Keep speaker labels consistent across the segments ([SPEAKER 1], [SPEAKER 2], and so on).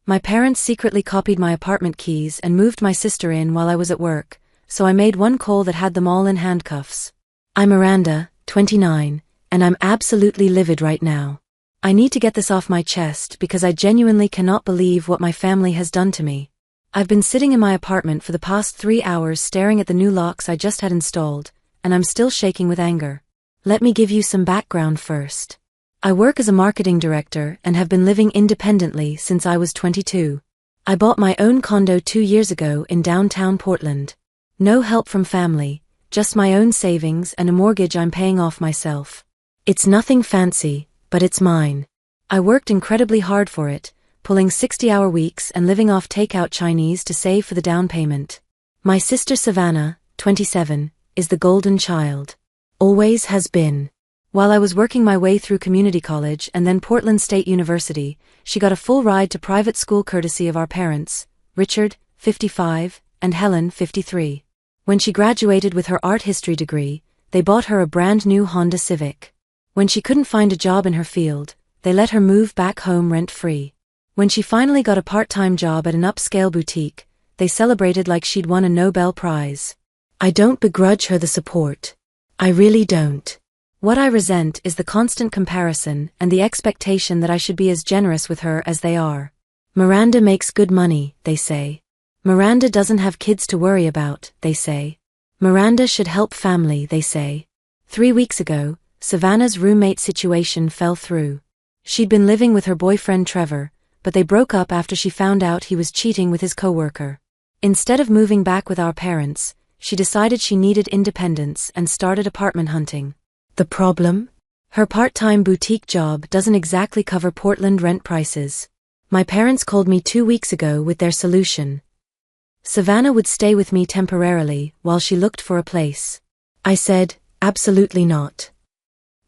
[SPEAKER 1] My parents secretly copied my apartment keys and moved my sister in while I was at work, so I made one call that had them all in handcuffs. I'm Miranda, 29, and I'm absolutely livid right now. I need to get this off my chest because I genuinely cannot believe what my family has done to me. I've been sitting in my apartment for the past 3 hours staring at the new locks I just had installed, and I'm still shaking with anger. Let me give you some background first. I work as a marketing director and have been living independently since I was 22. I bought my own condo 2 years ago in downtown Portland. No help from family, just my own savings and a mortgage I'm paying off myself. It's nothing fancy, but it's mine. I worked incredibly hard for it, pulling 60-hour weeks and living off takeout Chinese to save for the down payment. My sister Savannah, 27, is the golden child. Always has been. While I was working my way through community college and then Portland State University, she got a full ride to private school courtesy of our parents, Richard, 55, and Helen, 53. When she graduated with her art history degree, they bought her a brand new Honda Civic. When she couldn't find a job in her field, they let her move back home rent-free. When she finally got a part-time job at an upscale boutique, they celebrated like she'd won a Nobel Prize. I don't begrudge her the support. I really don't. What I resent is the constant comparison and the expectation that I should be as generous with her as they are. Miranda makes good money, they say. Miranda doesn't have kids to worry about, they say. Miranda should help family, they say. 3 weeks ago, Savannah's roommate situation fell through. She'd been living with her boyfriend Trevor, but they broke up after she found out he was cheating with his coworker. Instead of moving back with our parents, she decided she needed independence and started apartment hunting. The problem? Her part-time boutique job doesn't exactly cover Portland rent prices. My parents called me 2 weeks ago with their solution. Savannah would stay with me temporarily while she looked for a place. I said, absolutely not.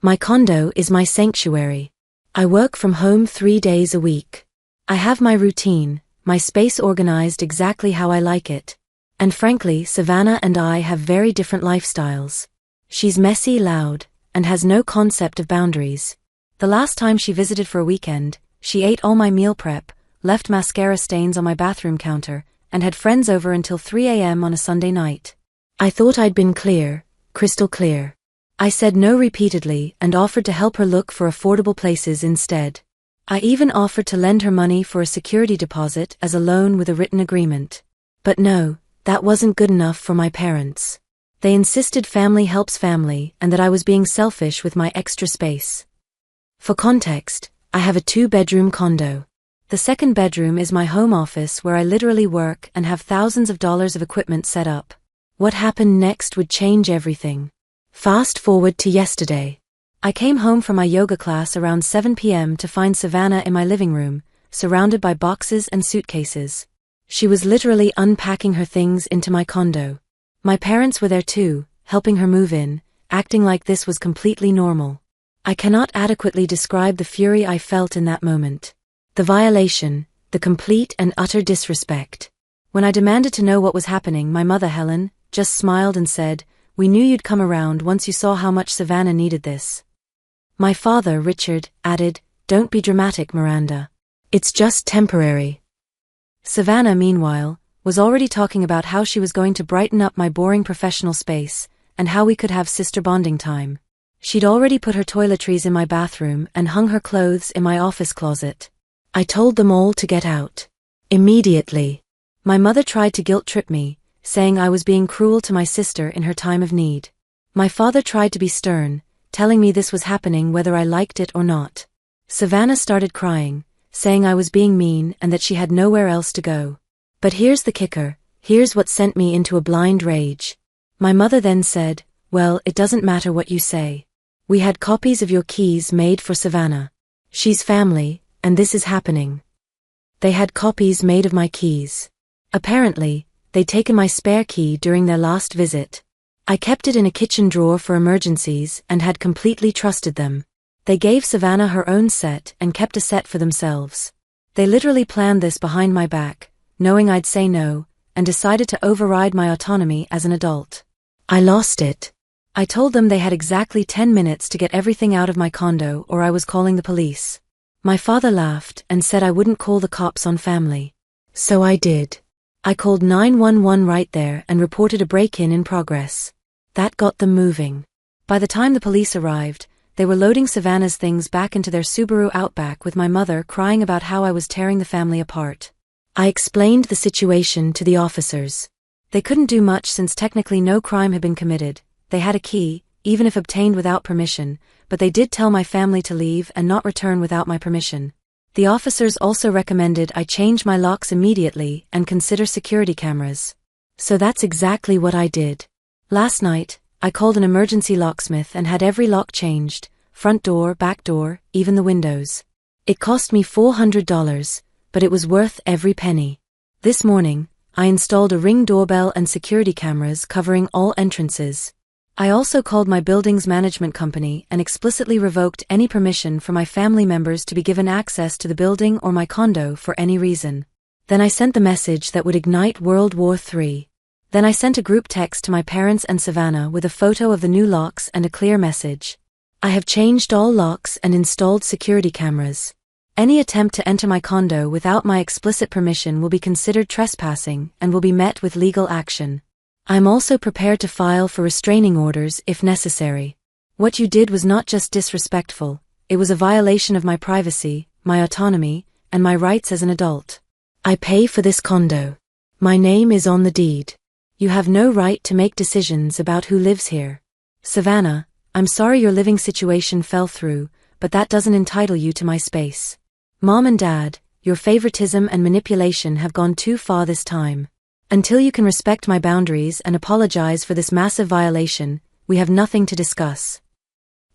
[SPEAKER 1] My condo is my sanctuary. I work from home 3 days a week. I have my routine, my space organized exactly how I like it. And frankly, Savannah and I have very different lifestyles. She's messy, loud, and has no concept of boundaries. The last time she visited for a weekend, she ate all my meal prep, left mascara stains on my bathroom counter, and had friends over until 3 a.m. on a Sunday night. I thought I'd been clear, crystal clear. I said no repeatedly and offered to help her look for affordable places instead. I even offered to lend her money for a security deposit as a loan with a written agreement. But no, that wasn't good enough for my parents. They insisted family helps family and that I was being selfish with my extra space. For context, I have a 2-bedroom condo. The second bedroom is my home office where I literally work and have thousands of dollars of equipment set up. What happened next would change everything. Fast forward to yesterday. I came home from my yoga class around 7 p.m. to find Savannah in my living room, surrounded by boxes and suitcases. She was literally unpacking her things into my condo. My parents were there too, helping her move in, acting like this was completely normal. I cannot adequately describe the fury I felt in that moment. The violation, the complete and utter disrespect. When I demanded to know what was happening, my mother Helen just smiled and said, "We knew you'd come around once you saw how much Savannah needed this." My father, Richard, added, "Don't be dramatic, Miranda. It's just temporary." Savannah, meanwhile, was already talking about how she was going to brighten up my boring professional space, and how we could have sister bonding time. She'd already put her toiletries in my bathroom and hung her clothes in my office closet. I told them all to get out. Immediately. My mother tried to guilt-trip me, saying I was being cruel to my sister in her time of need. My father tried to be stern, telling me this was happening whether I liked it or not. Savannah started crying, saying I was being mean and that she had nowhere else to go. But here's the kicker, here's what sent me into a blind rage. My mother then said, "Well, it doesn't matter what you say. We had copies of your keys made for Savannah. She's family, and this is happening." They had copies made of my keys. Apparently, they'd taken my spare key during their last visit. I kept it in a kitchen drawer for emergencies and had completely trusted them. They gave Savannah her own set and kept a set for themselves. They literally planned this behind my back, knowing I'd say no, and decided to override my autonomy as an adult. I lost it. I told them they had exactly 10 minutes to get everything out of my condo or I was calling the police. My father laughed and said I wouldn't call the cops on family. So I did. I called 911 right there and reported a break-in in progress. That got them moving. By the time the police arrived, they were loading Savannah's things back into their Subaru Outback with my mother crying about how I was tearing the family apart. I explained the situation to the officers. They couldn't do much since technically no crime had been committed. They had a key, even if obtained without permission, but they did tell my family to leave and not return without my permission. The officers also recommended I change my locks immediately and consider security cameras. So that's exactly what I did. Last night, I called an emergency locksmith and had every lock changed, front door, back door, even the windows. It cost me $400, but it was worth every penny. This morning, I installed a Ring doorbell and security cameras covering all entrances. I also called my building's management company and explicitly revoked any permission for my family members to be given access to the building or my condo for any reason. Then I sent the message that would ignite World War III. Then I sent a group text to my parents and Savannah with a photo of the new locks and a clear message. I have changed all locks and installed security cameras. Any attempt to enter my condo without my explicit permission will be considered trespassing and will be met with legal action. I am also prepared to file for restraining orders if necessary. What you did was not just disrespectful, it was a violation of my privacy, my autonomy, and my rights as an adult. I pay for this condo. My name is on the deed. You have no right to make decisions about who lives here. Savannah, I'm sorry your living situation fell through, but that doesn't entitle you to my space. Mom and Dad, your favoritism and manipulation have gone too far this time. Until you can respect my boundaries and apologize for this massive violation, we have nothing to discuss.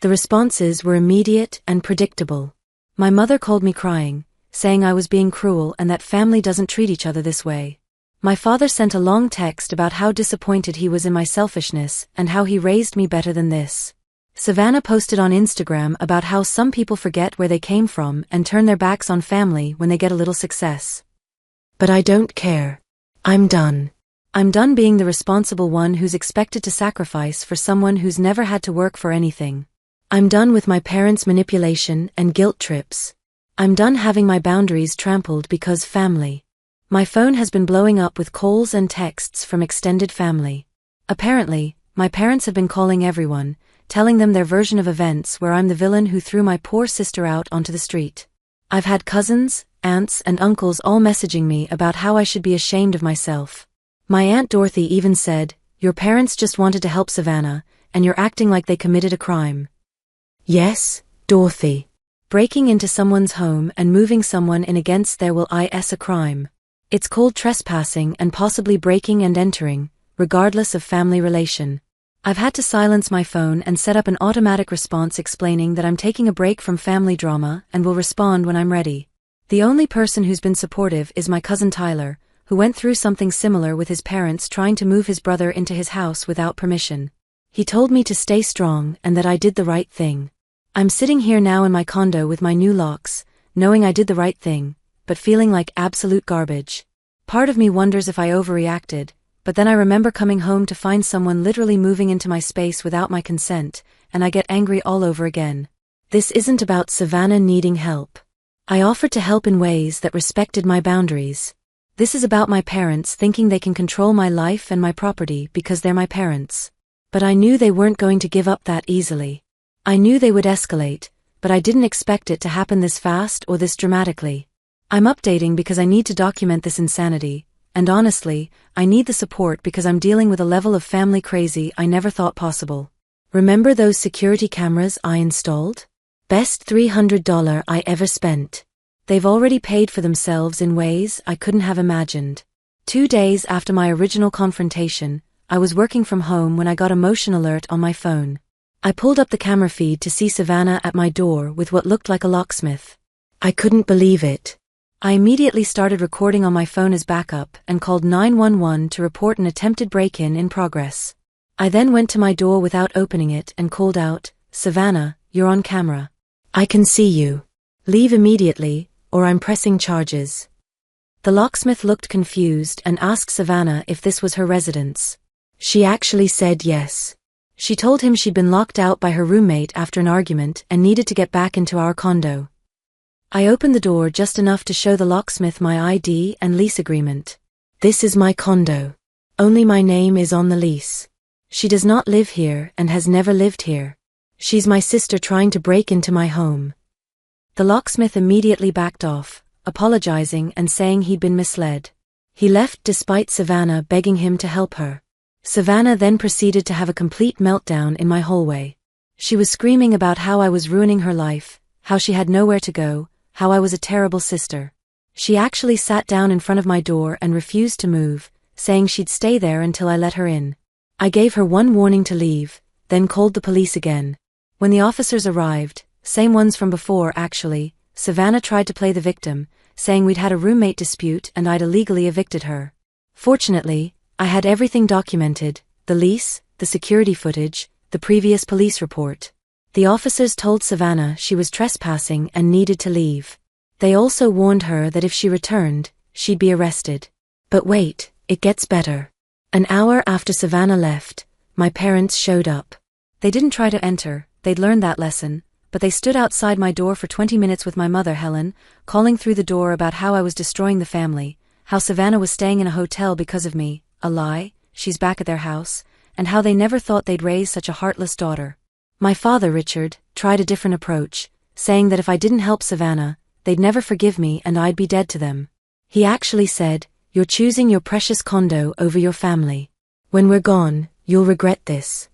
[SPEAKER 1] The responses were immediate and predictable. My mother called me crying, saying I was being cruel and that family doesn't treat each other this way. My father sent a long text about how disappointed he was in my selfishness and how he raised me better than this. Savannah posted on Instagram about how some people forget where they came from and turn their backs on family when they get a little success. But I don't care. I'm done. I'm done being the responsible one who's expected to sacrifice for someone who's never had to work for anything. I'm done with my parents' manipulation and guilt trips. I'm done having my boundaries trampled because family. My phone has been blowing up with calls and texts from extended family. Apparently, my parents have been calling everyone, telling them their version of events where I'm the villain who threw my poor sister out onto the street. I've had cousins, aunts and uncles all messaging me about how I should be ashamed of myself. My Aunt Dorothy even said, "Your parents just wanted to help Savannah, and you're acting like they committed a crime." Yes, Dorothy. Breaking into someone's home and moving someone in against their will is a crime. It's called trespassing and possibly breaking and entering, regardless of family relation. I've had to silence my phone and set up an automatic response explaining that I'm taking a break from family drama and will respond when I'm ready. The only person who's been supportive is my cousin Tyler, who went through something similar with his parents trying to move his brother into his house without permission. He told me to stay strong and that I did the right thing. I'm sitting here now in my condo with my new locks, knowing I did the right thing, but feeling like absolute garbage. Part of me wonders if I overreacted, but then I remember coming home to find someone literally moving into my space without my consent, and I get angry all over again. This isn't about Savannah needing help. I offered to help in ways that respected my boundaries. This is about my parents thinking they can control my life and my property because they're my parents. But I knew they weren't going to give up that easily. I knew they would escalate, but I didn't expect it to happen this fast or this dramatically. I'm updating because I need to document this insanity, and honestly, I need the support because I'm dealing with a level of family crazy I never thought possible. Remember those security cameras I installed? Best $300 I ever spent. They've already paid for themselves in ways I couldn't have imagined. 2 days after my original confrontation, I was working from home when I got a motion alert on my phone. I pulled up the camera feed to see Savannah at my door with what looked like a locksmith. I couldn't believe it. I immediately started recording on my phone as backup and called 911 to report an attempted break-in in progress. I then went to my door without opening it and called out, "Savannah, you're on camera. I can see you. Leave immediately, or I'm pressing charges." The locksmith looked confused and asked Savannah if this was her residence. She actually said yes. She told him she'd been locked out by her roommate after an argument and needed to get back into our condo. I opened the door just enough to show the locksmith my ID and lease agreement. This is my condo. Only my name is on the lease. She does not live here and has never lived here. She's my sister trying to break into my home. The locksmith immediately backed off, apologizing and saying he'd been misled. He left despite Savannah begging him to help her. Savannah then proceeded to have a complete meltdown in my hallway. She was screaming about how I was ruining her life, how she had nowhere to go, how I was a terrible sister. She actually sat down in front of my door and refused to move, saying she'd stay there until I let her in. I gave her one warning to leave, then called the police again. When the officers arrived, same ones from before actually, Savannah tried to play the victim, saying we'd had a roommate dispute and I'd illegally evicted her. Fortunately, I had everything documented, the lease, the security footage, the previous police report. The officers told Savannah she was trespassing and needed to leave. They also warned her that if she returned, she'd be arrested. But wait, it gets better. An hour after Savannah left, my parents showed up. They didn't try to enter, they'd learned that lesson, but they stood outside my door for 20 minutes with my mother Helen, calling through the door about how I was destroying the family, how Savannah was staying in a hotel because of me, a lie, she's back at their house, and how they never thought they'd raise such a heartless daughter. My father, Richard, tried a different approach, saying that if I didn't help Savannah, they'd never forgive me and I'd be dead to them. He actually said, "You're choosing your precious condo over your family. When we're gone, you'll regret this."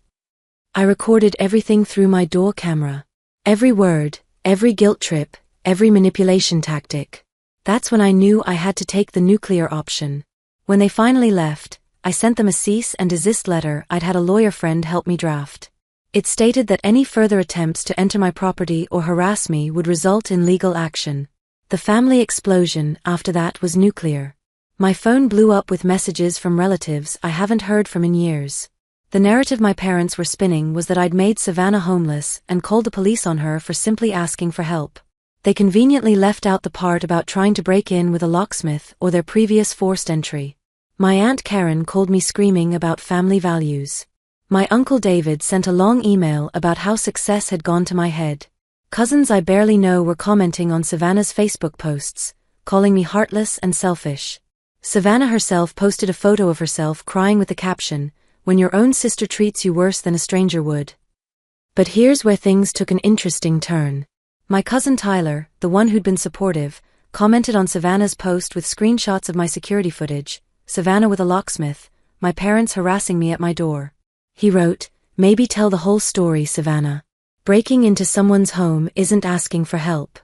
[SPEAKER 1] I recorded everything through my door camera. Every word, every guilt trip, every manipulation tactic. That's when I knew I had to take the nuclear option. When they finally left, I sent them a cease and desist letter I'd had a lawyer friend help me draft. It stated that any further attempts to enter my property or harass me would result in legal action. The family explosion after that was nuclear. My phone blew up with messages from relatives I haven't heard from in years. The narrative my parents were spinning was that I'd made Savannah homeless and called the police on her for simply asking for help. They conveniently left out the part about trying to break in with a locksmith or their previous forced entry. My Aunt Karen called me screaming about family values. My Uncle David sent a long email about how success had gone to my head. Cousins I barely know were commenting on Savannah's Facebook posts, calling me heartless and selfish. Savannah herself posted a photo of herself crying with the caption, "When your own sister treats you worse than a stranger would." But here's where things took an interesting turn. My cousin Tyler, the one who'd been supportive, commented on Savannah's post with screenshots of my security footage, Savannah with a locksmith, my parents harassing me at my door. He wrote, "Maybe tell the whole story, Savannah. Breaking into someone's home isn't asking for help."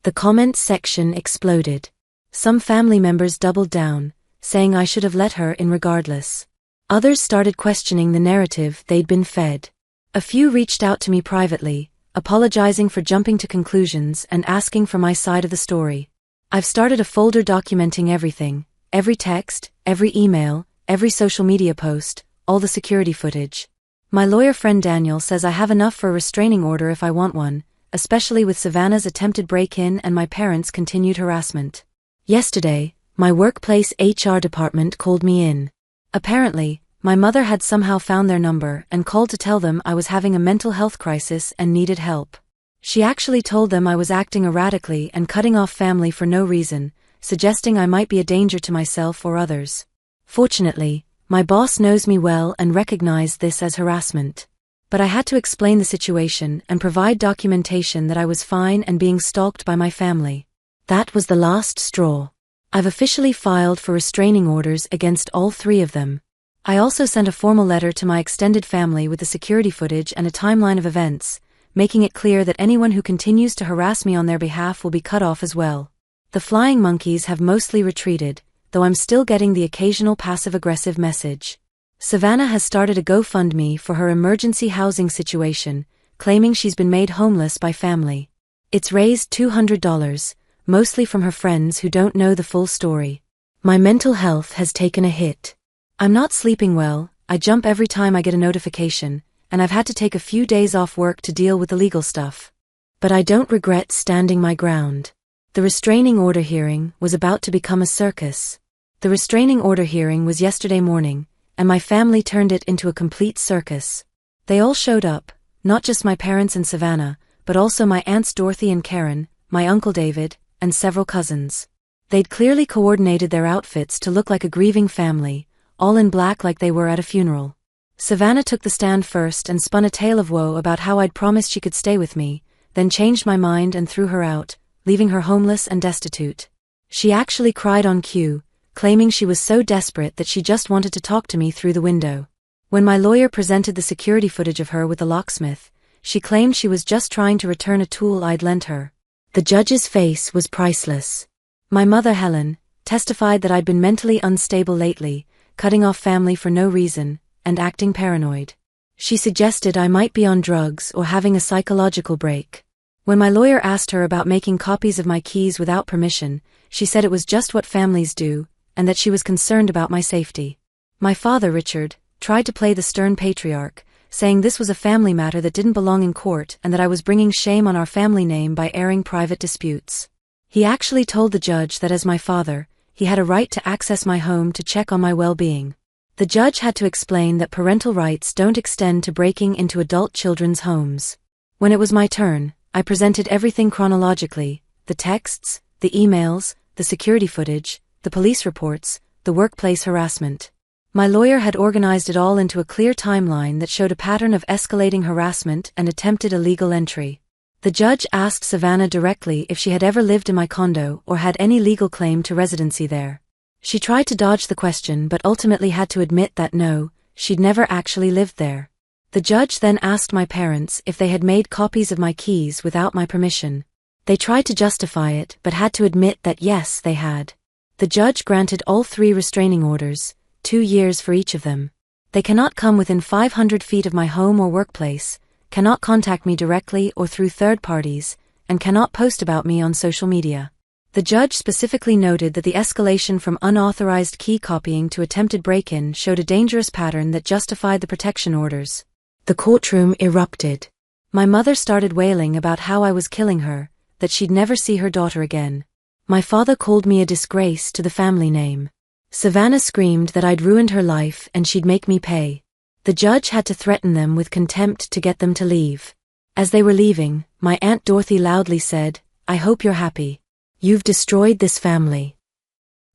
[SPEAKER 1] The comments section exploded. Some family members doubled down, saying I should have let her in regardless. Others started questioning the narrative they'd been fed. A few reached out to me privately, apologizing for jumping to conclusions and asking for my side of the story. I've started a folder documenting everything, every text, every email, every social media post, all the security footage. My lawyer friend Daniel says I have enough for a restraining order if I want one, especially with Savannah's attempted break-in and my parents' continued harassment. Yesterday, my workplace HR department called me in. Apparently, my mother had somehow found their number and called to tell them I was having a mental health crisis and needed help. She actually told them I was acting erratically and cutting off family for no reason, suggesting I might be a danger to myself or others. Fortunately, my boss knows me well and recognized this as harassment. But I had to explain the situation and provide documentation that I was fine and being stalked by my family. That was the last straw. I've officially filed for restraining orders against all three of them. I also sent a formal letter to my extended family with the security footage and a timeline of events, making it clear that anyone who continues to harass me on their behalf will be cut off as well. The flying monkeys have mostly retreated, though I'm still getting the occasional passive-aggressive message. Savannah has started a GoFundMe for her emergency housing situation, claiming she's been made homeless by family. It's raised $200, mostly from her friends who don't know the full story. My mental health has taken a hit. I'm not sleeping well, I jump every time I get a notification, and I've had to take a few days off work to deal with the legal stuff. But I don't regret standing my ground. The restraining order hearing was about to become a circus. The restraining order hearing was yesterday morning, and my family turned it into a complete circus. They all showed up, not just my parents and Savannah, but also my aunts Dorothy and Karen, my Uncle David, and several cousins. They'd clearly coordinated their outfits to look like a grieving family, all in black like they were at a funeral. Savannah took the stand first and spun a tale of woe about how I'd promised she could stay with me, then changed my mind and threw her out, leaving her homeless and destitute. She actually cried on cue, claiming she was so desperate that she just wanted to talk to me through the window. When my lawyer presented the security footage of her with the locksmith, she claimed she was just trying to return a tool I'd lent her. The judge's face was priceless. My mother, Helen, testified that I'd been mentally unstable lately, cutting off family for no reason, and acting paranoid. She suggested I might be on drugs or having a psychological break. When my lawyer asked her about making copies of my keys without permission, she said it was just what families do, and that she was concerned about my safety. My father, Richard, tried to play the stern patriarch, saying this was a family matter that didn't belong in court and that I was bringing shame on our family name by airing private disputes. He actually told the judge that as my father, he had a right to access my home to check on my well-being. The judge had to explain that parental rights don't extend to breaking into adult children's homes. When it was my turn, I presented everything chronologically: the texts, the emails, the security footage, the police reports, the workplace harassment. My lawyer had organized it all into a clear timeline that showed a pattern of escalating harassment and attempted illegal entry. The judge asked Savannah directly if she had ever lived in my condo or had any legal claim to residency there. She tried to dodge the question but ultimately had to admit that no, she'd never actually lived there. The judge then asked my parents if they had made copies of my keys without my permission. They tried to justify it but had to admit that yes, they had. The judge granted all 3 restraining orders, 2 years for each of them. They cannot come within 500 feet of my home or workplace, cannot contact me directly or through third parties, and cannot post about me on social media. The judge specifically noted that the escalation from unauthorized key copying to attempted break-in showed a dangerous pattern that justified the protection orders. The courtroom erupted. My mother started wailing about how I was killing her, that she'd never see her daughter again. My father called me a disgrace to the family name. Savannah screamed that I'd ruined her life and she'd make me pay. The judge had to threaten them with contempt to get them to leave. As they were leaving, my Aunt Dorothy loudly said, "I hope you're happy. You've destroyed this family."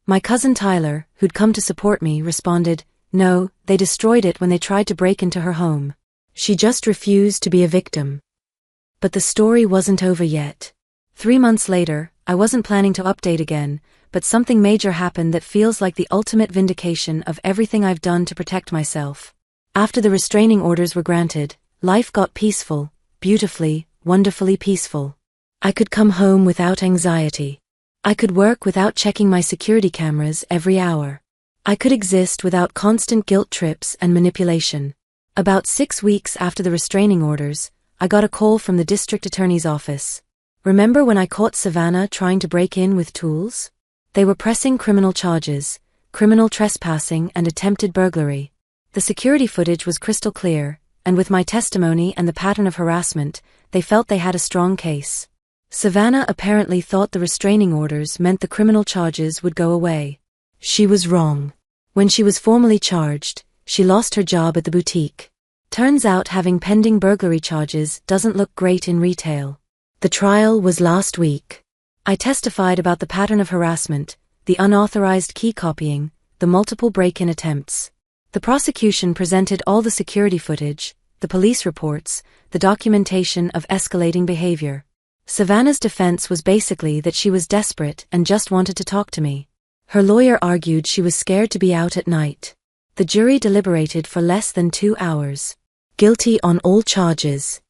[SPEAKER 1] My cousin Tyler, who'd come to support me, responded, "No, they destroyed it when they tried to break into her home. She just refused to be a victim." But the story wasn't over yet. 3 months later, I wasn't planning to update again, but something major happened that feels like the ultimate vindication of everything I've done to protect myself. After the restraining orders were granted, life got peaceful, beautifully, wonderfully peaceful. I could come home without anxiety. I could work without checking my security cameras every hour. I could exist without constant guilt trips and manipulation. About 6 weeks after the restraining orders, I got a call from the district attorney's office. "Remember when I caught Savannah trying to break in with tools?" They were pressing criminal charges, criminal trespassing and attempted burglary. The security footage was crystal clear, and with my testimony and the pattern of harassment, they felt they had a strong case. Savannah apparently thought the restraining orders meant the criminal charges would go away. She was wrong. When she was formally charged, she lost her job at the boutique. Turns out having pending burglary charges doesn't look great in retail. The trial was last week. I testified about the pattern of harassment, the unauthorized key copying, the multiple break-in attempts. The prosecution presented all the security footage, the police reports, the documentation of escalating behavior. Savannah's defense was basically that she was desperate and just wanted to talk to me. Her lawyer argued she was scared to be out at night. The jury deliberated for less than 2 hours. Guilty on all charges.